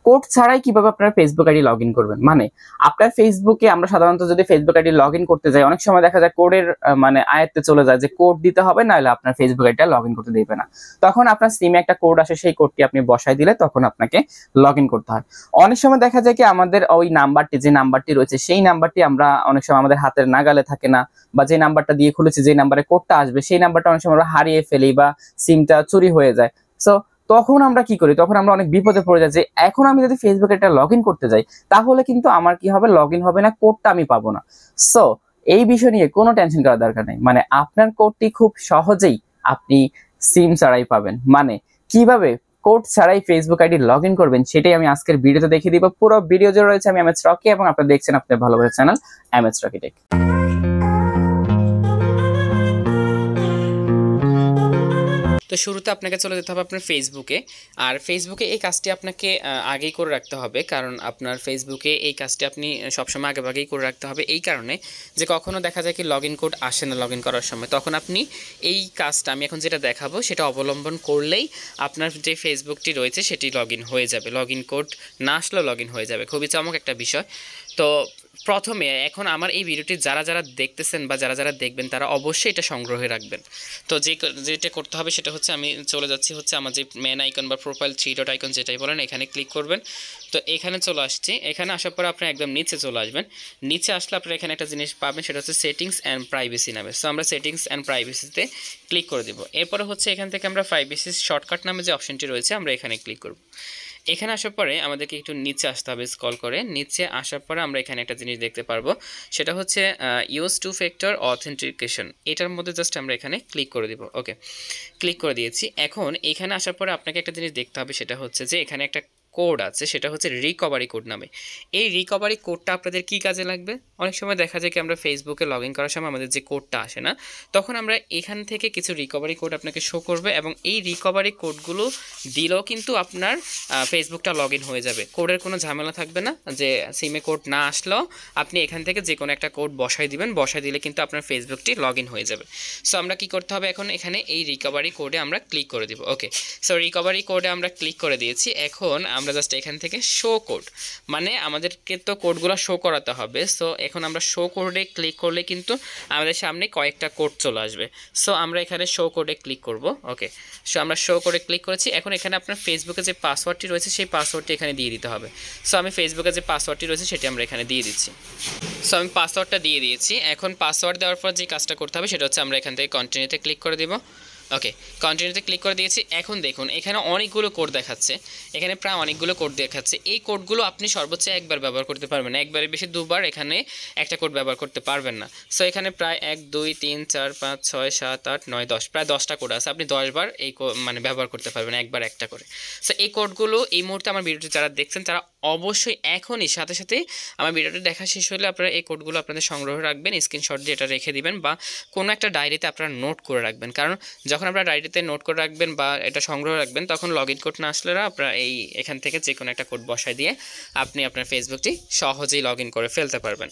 Code ছাড়াই কিভাবে আপনারা ফেসবুক আইডি লগ ইন করবেন, মানে আপনার ফেসবুকে আমরা সাধারণত যদি ফেসবুক আইডি লগ ইন করতে যাই অনেক সময় দেখা যায় কোডের মানে আয়ত্তে চলে যায় যে কোড দিতে হবে, নাহলে আপনার ফেসবুক আইডিটা লগ ইন করতে দেবে না। তখন আপনার সিমে একটা কোড আসে, সেই কোডটি আপনি বসাই দিলে তখন আপনাকে লগ ইন করতে হয়। অনেক সময় দেখা যায় কি আমাদের ওই নাম্বারটি, যে নাম্বারটি রয়েছে সেই নাম্বারটি আমরা অনেক সময় আমাদের হাতের নাগালে থাকে না, বা যে নাম্বারটা দিয়ে খুলেছি যে নাম্বারে কোডটা আসবে সেই নাম্বারটা অনেক সময় আমরা হারিয়ে ফেলি বা সিমটা চুরি হয়ে যায়। সো তখন আমরা কি করি, তখন আমরা অনেক বিপদে পড়ে যাই যে এখন আমি যদি ফেসবুকে এটা লগ ইন করতে যাই তাহলে কিন্তু আমার কি হবে, লগ ইন হবে না, কোডটা আমি পাবো না। সো এই বিষয় নিয়ে কোনো টেনশন করার দরকার নেই, মানে আপনার কোডটি খুব সহজেই আপনি সিম ছাড়াই পাবেন। মানে কিভাবে কোড ছাড়াই ফেসবুক আইডি লগ ইন করবেন সেটাই আমি আজকের ভিডিওতে দেখিয়ে দিব। পুরো ভিডিও জুড়ে রয়েছে আমি এমএস রকি, এবং আপনারা দেখছেন আপনাদের ভালোবাসার চ্যানেল এমএস রকি টেক। তো শুরুতে আপনাকে চলে যেতে হবে আপনার ফেসবুকে, আর ফেসবুকে এই কাজটি আপনাকে আগেই করে রাখতে হবে, কারণ আপনার ফেসবুকে এই কাজটি আপনি সবসময় আগেভাগেই করে রাখতে হবে। এই কারণে যে কখনো দেখা যায় কি লগ ইন কোড আসে না লগ ইন করার সময়, তখন আপনি এই কাজটা আমি এখন যেটা দেখাবো সেটা অবলম্বন করলেই আপনার যে ফেসবুকটি রয়েছে সেটি লগ ইন হয়ে যাবে, লগ ইন কোড না আসলেও লগ ইন হয়ে যাবে। খুবই চমক একটা বিষয়। তো প্রথমে এখন আমার এই ভিডিওটি যারা যারা দেখতেছেন বা যারা যারা দেখবেন তারা অবশ্যই এটা সংগ্রহে রাখবেন। তো যেটা করতে হবে সেটা হচ্ছে আমি চলে যাচ্ছি হচ্ছে আমার যে মেন আইকন বা প্রোফাইল 3 ডট আইকন যেটাই বলেন, এখানে ক্লিক করবেন। তো এখানে চলে আসছি, এখানে আসার পর আপনি একদম নিচে চলে আসবেন। নিচে আসলে আপনারা এখানে একটা জিনিস পাবেন, সেটা হচ্ছে সেটিংস অ্যান্ড প্রাইভেসি নামে। সো আমরা সেটিংস অ্যান্ড প্রাইভেসিতে ক্লিক করে দেবো। এরপরে হচ্ছে এখান থেকে আমরা প্রাইভেসি শর্টকাট নামে যে অপশনটি রয়েছে আমরা এখানে ক্লিক করব। এখানে আসার পরে আমাদেরকে একটু নিচে আসতে হবে, স্ক্রল করে নিচে আসার পরে আমরা এখানে একটা জিনিস দেখতে পারবো, সেটা হচ্ছে ইউজ টু ফ্যাক্টর অথেন্টিকেশন। এটার মধ্যে জাস্ট আমরা এখানে ক্লিক করে দিব। ওকে, ক্লিক করে দিয়েছি। এখন এখানে আসার পরে আপনাকে একটা জিনিস দেখতে হবে, সেটা হচ্ছে যে এখানে একটা কোড আছে, সেটা হচ্ছে রিকভারি কোড নামে। এই রিকভারি কোডটা আপনাদের কি কাজে লাগবে? অনেক সময় দেখা যায় কি আমরা ফেসবুকে লগ ইন করার সময় আমাদের যে কোডটা আসে না, তখন আমরা এখান থেকে কিছু রিকভারি কোড আপনাকে শো করবে, এবং এই রিকভারি কোডগুলো দিলেও কিন্তু আপনার ফেসবুকটা লগ ইন হয়ে যাবে। কোডের কোনো ঝামেলা থাকবে না, যে সিমে কোড না আসলেও আপনি এখান থেকে যে কোনো একটা কোড বসাই দিবেন, বসাই দিলে কিন্তু আপনার ফেসবুকটি লগ ইন হয়ে যাবে। সো আমরা কি করতে হবে, এখন এখানে এই রিকভারি কোডে আমরা ক্লিক করে দিব। ওকে, সো রিকভারি কোডে আমরা ক্লিক করে দিয়েছি। এখন আমরা জাস্ট এখান থেকে শো কোড, মানে আমাদেরকে তো কোডগুলো শো করাতে হবে। সো এখন আমরা শো কোডে ক্লিক করলে কিন্তু আমাদের সামনে কয়েকটা কোড চলে আসবে। সো আমরা এখানে শো কোডে ক্লিক করব। ওকে, সো আমরা শো কোডে ক্লিক করেছি। এখন এখানে আপনার ফেসবুকে যে পাসওয়ার্ডটি রয়েছে সেই পাসওয়ার্ডটি এখানে দিয়ে দিতে হবে। সো আমি ফেসবুকে যে পাসওয়ার্ডটি রয়েছে সেটি আমরা এখানে দিয়ে দিচ্ছি। সো আমি পাসওয়ার্ডটা দিয়ে দিয়েছি। এখন পাসওয়ার্ড দেওয়ার পর যে কাজটা করতে হবে সেটা হচ্ছে আমরা এখান থেকে কন্টিনিউতে ক্লিক করে দিব। ওকে, কন্টিনিউতে ক্লিক করে দিয়েছি। এখন দেখুন এখানে অনেকগুলো কোড দেখাচ্ছে, এখানে প্রায় অনেকগুলো কোড দেখাচ্ছে। এই কোডগুলো আপনি সর্বোচ্চ একবার ব্যবহার করতে পারবেন না, একবারের বেশি দুবার এখানে একটা কোড ব্যবহার করতে পারবেন না। সো এখানে প্রায় 1 2 3 4 5 6 7 8 9 10 প্রায় 10টা কোড আছে, আপনি 10 বার এই মানে ব্যবহার করতে পারবেন, একবার একটা করে। সো এই কোডগুলো এই মুহূর্তে আমার ভিডিওটি যারা দেখছেন তারা অবশ্যই এখনই সাথে সাথে আমার ভিডিওটি দেখা শেষ হলে আপনারা এই কোডগুলো আপনাদের সংগ্রহ রাখবেন, স্ক্রিনশট দিয়ে এটা রেখে দিবেন, বা কোনো একটা ডায়েরিতে আপনারা নোট করে রাখবেন। কারণ যখন আপনারা ডায়েরিতে নোট করে রাখবেন বা এটা সংগ্রহ রাখবেন, তখন লগ ইন কোড না আসলে আপনারা এখান থেকে যে কোনো একটা কোড বসায় দিয়ে আপনি আপনার ফেসবুকটি সহজেই লগ ইন করে ফেলতে পারবেন।